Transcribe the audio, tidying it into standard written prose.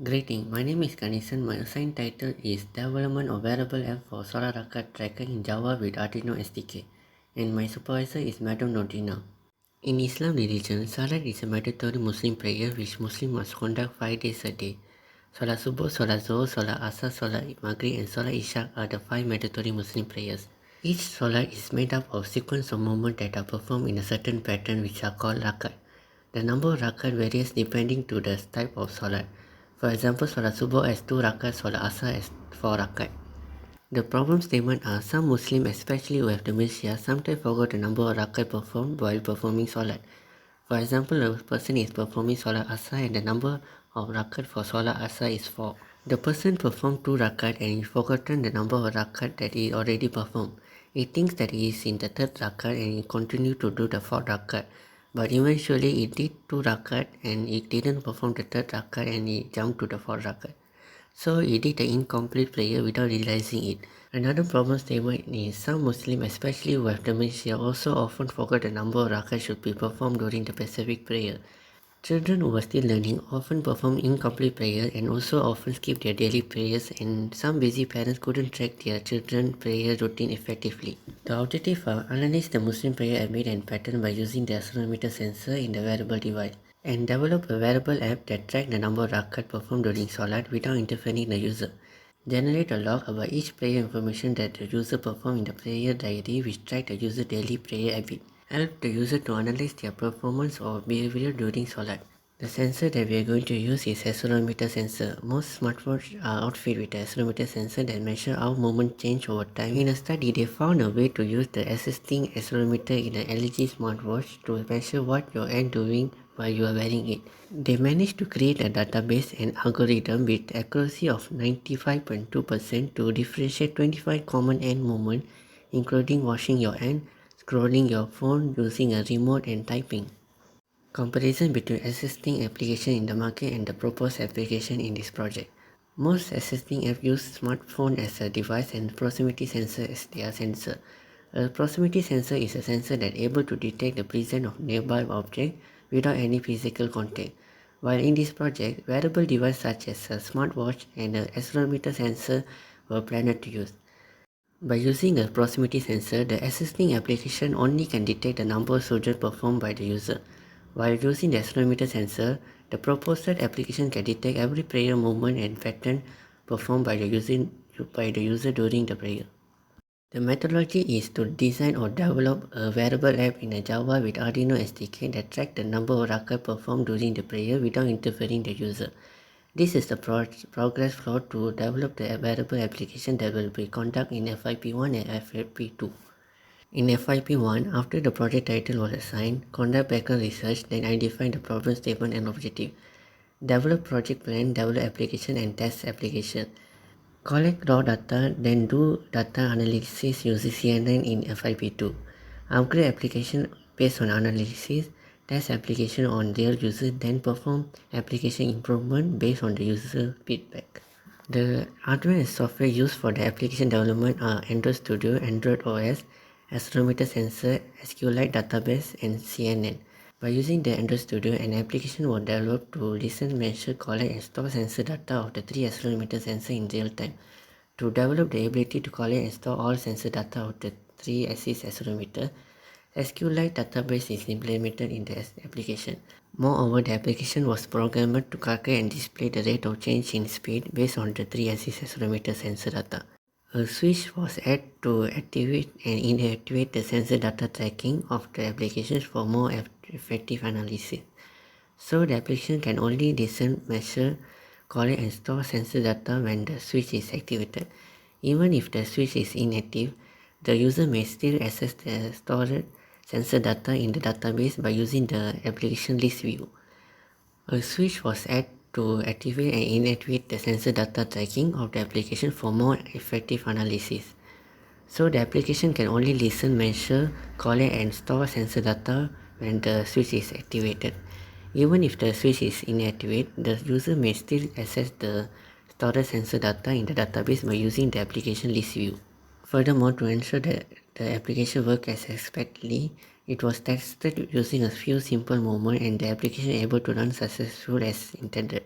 Greeting, my name is Ganesan. My assigned title is Development of Wearable App for Solat Rakaat Tracker in Java with Arduino SDK, and my supervisor is Madam Nordinah. In Islam religion, Salat is a mandatory Muslim prayer which Muslims must conduct 5 days a day. Salat Subuh, Salat Zohar, Salat Asar, Salat Maghrib and Salat Isha are the 5 mandatory Muslim prayers. Each Salat is made up of sequence of movements that are performed in a certain pattern which are called Rakaat. The number of Rakaat varies depending to the type of Salat. For example, Salat Subuh has 2 Rakaat, Salat Asar has 4 Rakaat. The problem statement are some Muslims, especially who have dementia, sometimes forget the number of rakat performed while performing Salat. For example, a person is performing Salat Asar and the number of rakat for Salat Asar is 4. The person performed 2 rakat and he forgotten the number of rakat that he already performed. He thinks that he is in the 3rd rakat and he continued to do the 4th rakat. But eventually he did 2 rakat and he didn't perform the 3rd rakat and he jumped to the 4th rakat. So he did an incomplete prayer without realizing it. Another problem statement is some Muslims, especially who have dementia, also often forget the number of rakat should be performed during the specific prayer. Children who are still learning often perform incomplete prayer and also often skip their daily prayers, and some busy parents couldn't track their children's prayer routine effectively. The objective are analyze the Muslim prayer habit and pattern by using the accelerometer sensor in the wearable device, and develop a wearable app that tracks the number of rakat performed during Salat without interfering the user. Generate a log about each prayer information that the user performed in the prayer diary which track the user daily prayer habit. Help the user to analyze their performance or behavior during Salat. The sensor that we are going to use is accelerometer sensor. Most smartphones are outfitted with the accelerometer sensor that measure how movement change over time. In a study, they found a way to use the existing accelerometer in an LG smartwatch to measure what your hand doing while you are wearing it. They managed to create a database and algorithm with accuracy of 95.2% to differentiate 25 common hand movements, including washing your hand, scrolling your phone using a remote and typing. Comparison between existing application in the market and the proposed application in this project. Most existing apps use smartphone as a device and proximity sensor as their sensor. A proximity sensor is a sensor that is able to detect the presence of nearby object without any physical contact. While in this project, wearable devices such as a smartwatch and an accelerometer sensor were planned to use. By using a proximity sensor, the existing application only can detect the number of surgeries performed by the user. While using the accelerometer sensor, the proposed application can detect every prayer movement and pattern performed by the user during the prayer. The methodology is to design or develop a wearable app in a Java with Arduino SDK that tracks the number of rakat performed during the prayer without interfering the user. This is the progress flow to develop the wearable application that will be conducted in FYP1 and FYP2. In FYP1, after the project title was assigned, conduct background research, then identify the problem statement and objective. Develop project plan, develop application and test application. Collect raw data, then do data analysis using CNN in FYP2. Upgrade application based on analysis, test application on real user, then perform application improvement based on the user feedback. The hardware and software used for the application development are Android Studio, Android OS, accelerometer sensor, SQLite database, and CNN. By using the Android Studio, an application was developed to listen, measure, collect, and store sensor data of the 3 accelerometer sensors in real time. To develop the ability to collect and store all sensor data of the 3 axis accelerometer, SQLite database is implemented in the application. Moreover, the application was programmed to calculate and display the rate of change in speed based on the 3 axis accelerometer sensor data. A switch was added to activate and inactivate the sensor data tracking of the application for more effective analysis. So the application can only listen, measure, collect and store sensor data when the switch is activated. Even if the switch is inactive, the user may still access the stored sensor data in the database by using the application list view. A switch was added to activate and inactivate the sensor data tracking of the application for more effective analysis. So the application can only listen, measure, collect and store sensor data when the switch is activated. Even if the switch is inactivated, the user may still access the stored sensor data in the database by using the application list view. Furthermore, to ensure that the application works as expectedly, it was tested using a few simple movements and the application able to run successfully as intended.